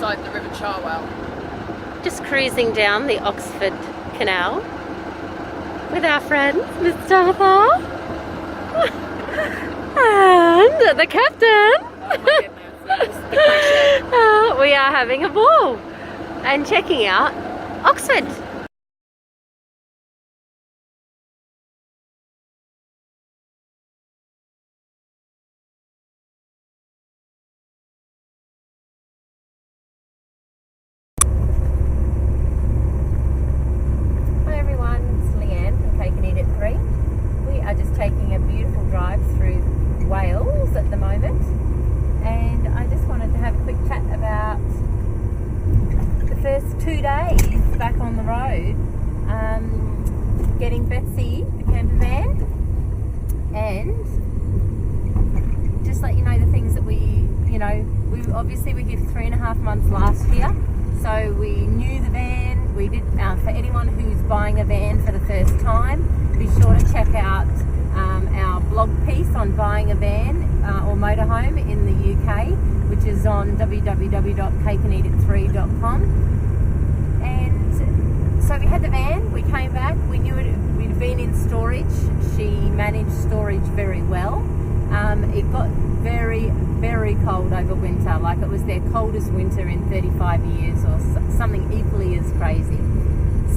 beside the River Cherwell. Just cruising down the Oxford Canal with our friends, Mustafa and the captain. Oh my goodness, the pressure. We are having a ball and checking out Oxford. Taking a beautiful drive through Wales at the moment, and I just wanted to have a quick chat about the first 2 days back on the road, getting Betsy the camper van, and just let you know the things that we give 3.5 months last year, so we knew the van. We did for anyone who's buying a van for the first time, be sure to check out our blog piece on buying a van or motorhome in the UK, which is on www.cakeandeatit3.com. And so we had the van, we came back, we knew we'd been in storage. She managed storage very well. It got very, very cold over winter, like it was their coldest winter in 35 years or something equally as crazy.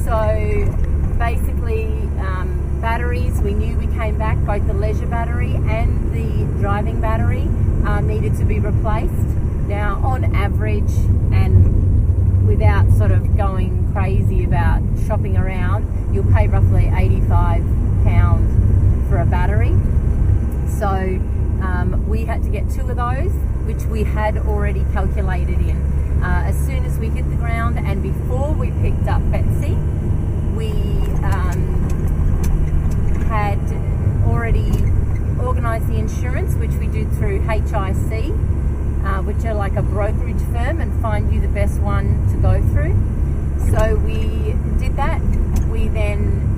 So basically, batteries, we knew we came back, both the leisure battery and the driving battery needed to be replaced. Now, on average, and without sort of going crazy about shopping around, you'll pay roughly £85 for a battery. So we had to get 2 of those, which we had already calculated in. As soon as we hit the ground and before we picked up Betsy, we had already organised the insurance, which we do through HIC, which are like a brokerage firm and find you the best one to go through. So we did that. We then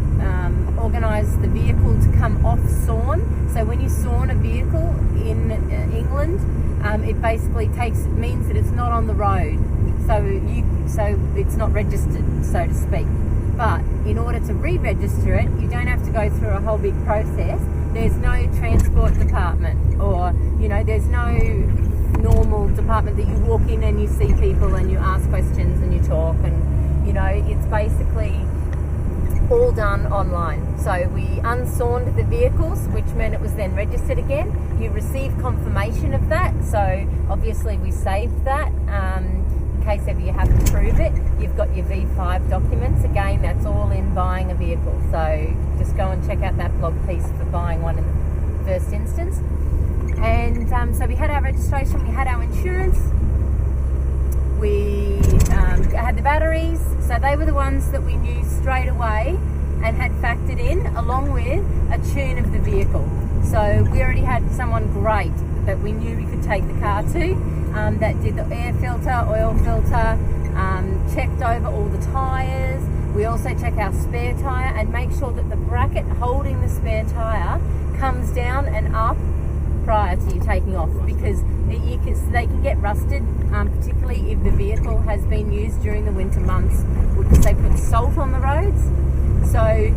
organised the vehicle to come off sawn. So when you sawn a vehicle in England, it basically means that it's not on the road. So it's not registered, so to speak. But in order to re-register it, you don't have to go through a whole big process. There's no transport department, or there's no normal department that you walk in and you see people and you ask questions and you talk, and it's basically all done online. So we unsawned the vehicles, which meant it was then registered again. You receive confirmation of that, so obviously we saved that. In case ever you have to prove it, you've got your V5 documents. Again, that's all in buying a vehicle. So just go and check out that blog piece for buying one in the first instance. And so we had our registration, we had our insurance, we had the batteries. So they were the ones that we knew straight away and had factored in, along with a tune of the vehicle. So we already had someone great that we knew we could take the car to, that did the air filter, oil filter, checked over all the tyres. We also check our spare tyre and make sure that the bracket holding the spare tyre comes down and up prior to you taking off, because they can get rusted, particularly if the vehicle has been used during the winter months, because they put salt on the roads. So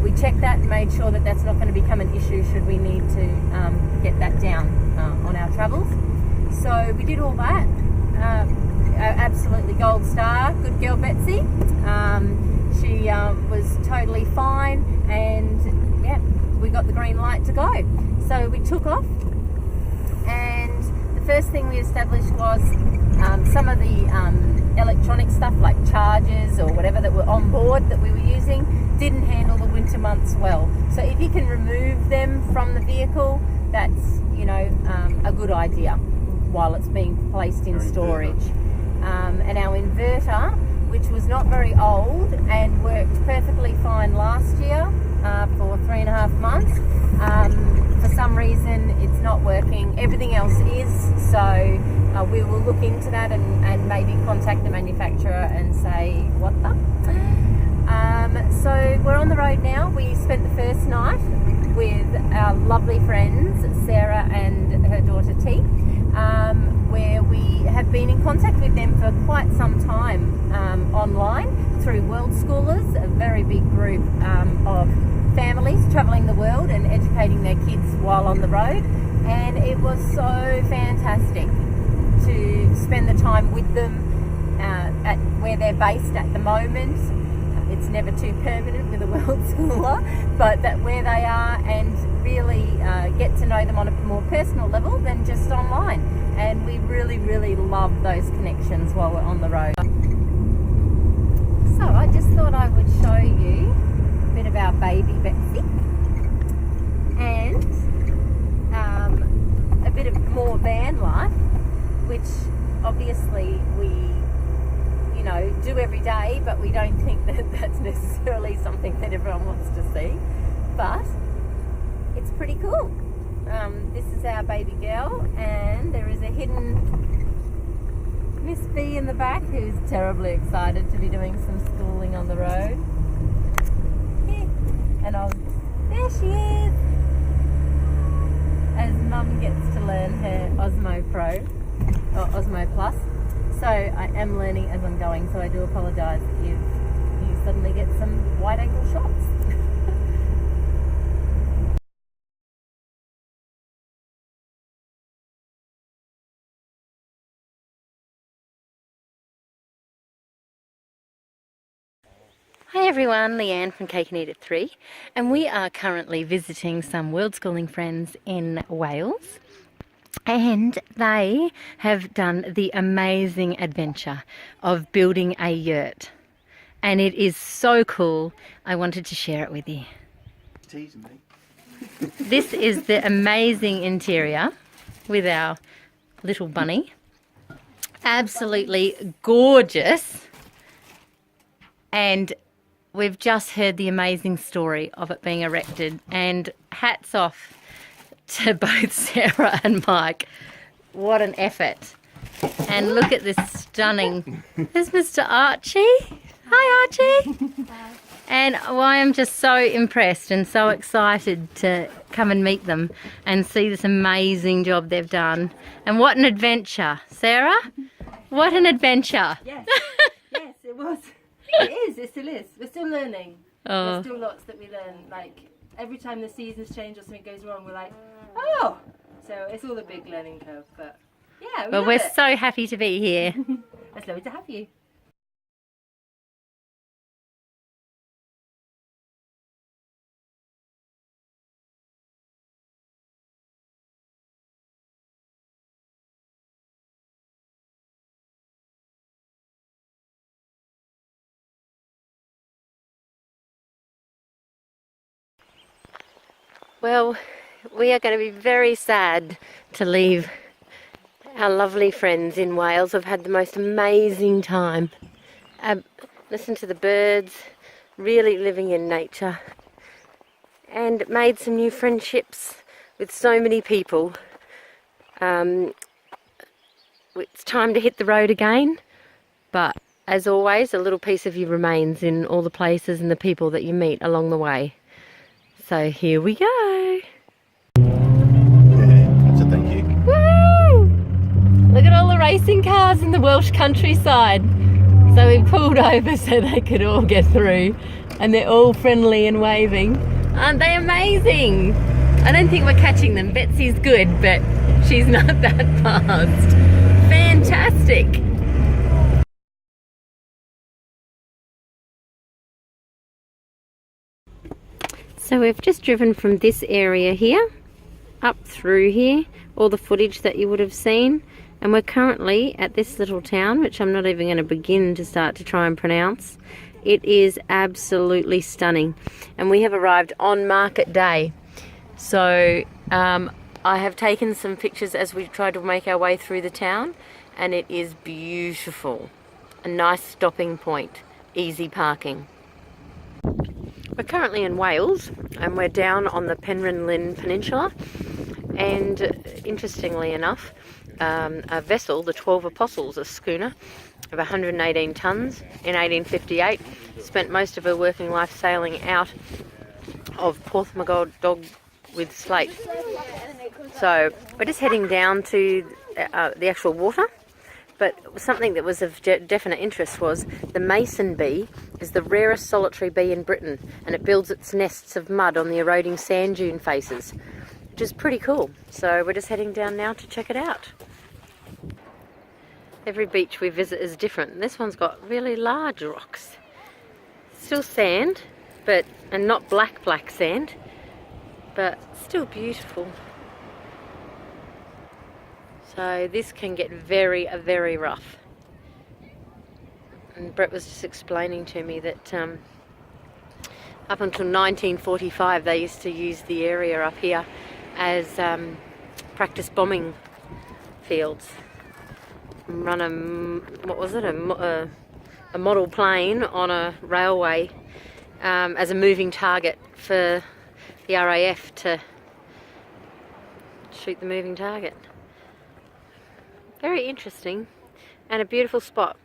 we checked that and made sure that that's not going to become an issue should we need to get that down on our travels. So we did all that. Absolutely gold star. Good girl, Betsy. She was totally fine, and yeah, we got the green light to go. So we took off, and the first thing we established was some of the electronic stuff like chargers or whatever that were on board that we were using didn't handle the winter months well. So if you can remove them from the vehicle, that's a good idea while it's being placed in storage. And our inverter, which was not very old and worked perfectly fine last year for 3.5 months, for some reason it's not working. Everything else is, so we will look into that and maybe contact the manufacturer and say what the. So we're on the road now. We spent the first night with our lovely friends Sarah and her daughter T. where we have been in contact with them for quite some time online through World Schoolers, a very big group of families travelling the world and educating their kids while on the road. And it was so fantastic to spend the time with them at where they're based at the moment. It's never too permanent with a world schooler, but that where they are, and really get to know them on a more personal level than just online. And we really, really love those connections while we're on the road. So I just thought I would show you a bit of our baby Betsy and a bit of more van life, which obviously we do every day, but we don't think that that's necessarily something that everyone wants to see, but it's pretty cool. This is our baby girl, and there is a hidden Miss B in the back who's terribly excited to be doing some schooling on the road. And there she is, as Mum gets to learn her Osmo Pro or Osmo Plus. So I am learning as I'm going, so I do apologise if you suddenly get some wide angle shots. Hi everyone, Leanne from Cake and Eat at 3, and we are currently visiting some world schooling friends in Wales. And they have done the amazing adventure of building a yurt. And it is so cool, I wanted to share it with you. Teasing me. This is the amazing interior with our little bunny. Absolutely gorgeous. And we've just heard the amazing story of it being erected. And hats off to both Sarah and Mike. What an effort. And look at this stunning... There's Mr. Archie. Hi Archie. Hi. And I am just so impressed and so excited to come and meet them and see this amazing job they've done. And what an adventure. Sarah? What an adventure. Yes, yes it was. It is, it still is. We're still learning. Oh. There's still lots that we learn. Like, every time the seasons change or something goes wrong, we're like, oh! So it's all a big learning curve, but yeah, Well, we're so happy to be here. It's lovely to have you. Well, we are going to be very sad to leave our lovely friends in Wales. I've had the most amazing time. Listen to the birds, really living in nature, and made some new friendships with so many people. It's time to hit the road again, but as always, a little piece of you remains in all the places and the people that you meet along the way. So here we go. Yeah, so thank you. Woo! Look at all the racing cars in the Welsh countryside. So we pulled over so they could all get through, and they're all friendly and waving. Aren't they amazing? I don't think we're catching them. Betsy's good, but she's not that fast. Fantastic. So we've just driven from this area here up through here, all the footage that you would have seen, and we're currently at this little town, which I'm not even going to begin to start to try and pronounce. It is absolutely stunning, and we have arrived on market day. So I have taken some pictures as we try to make our way through the town, and it is beautiful. A nice stopping point, easy parking. We're currently in Wales, and we're down on the Penrhyn Peninsula, and interestingly enough, a vessel, the 12 Apostles, a schooner of 118 tonnes in 1858, spent most of her working life sailing out of Porthmagog with Slate. So we're just heading down to the actual water. But something that was of definite interest was the mason bee is the rarest solitary bee in Britain, and it builds its nests of mud on the eroding sand dune faces, which is pretty cool. So we're just heading down now to check it out. Every beach we visit is different. This one's got really large rocks. Still sand, and not black sand, but still beautiful. So this can get very rough. And Brett was just explaining to me that up until 1945 they used to use the area up here as practice bombing fields. Run a model plane on a railway as a moving target for the RAF to shoot the moving target. Very interesting and a beautiful spot.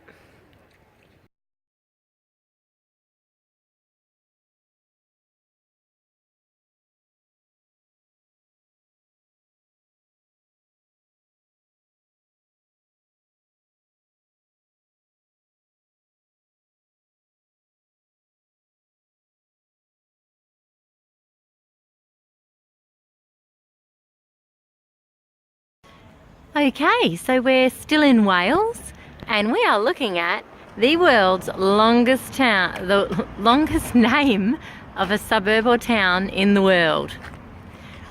Okay, so we're still in Wales and we are looking at the world's longest town, the longest name of a suburb or town in the world.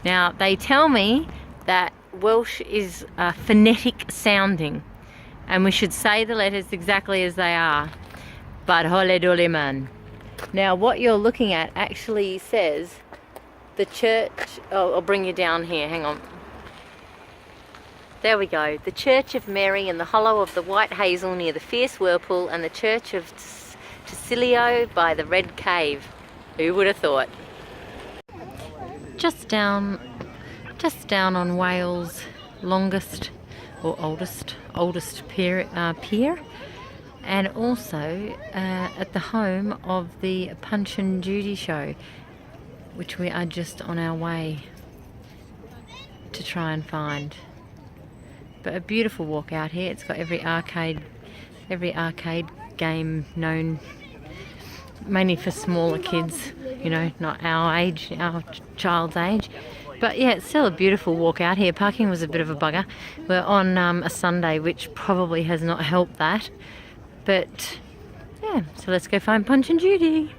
Now, they tell me that Welsh is phonetic sounding and we should say the letters exactly as they are. Barholedoliman. Now, what you're looking at actually says the church. Oh, I'll bring you down here, hang on. There we go. The Church of Mary in the hollow of the White Hazel near the Fierce Whirlpool, and the Church of Tsilio by the Red Cave. Who would have thought? Just down on Wales' longest or oldest pier, and also at the home of the Punch and Judy show, which we are just on our way to try and find. But a beautiful walk out here. It's got every arcade game known, mainly for smaller kids, you know, not our age, our child's age. But yeah, it's still a beautiful walk out here. Parking was a bit of a bugger. We're on a Sunday, which probably has not helped that. But yeah, so let's go find Punch and Judy.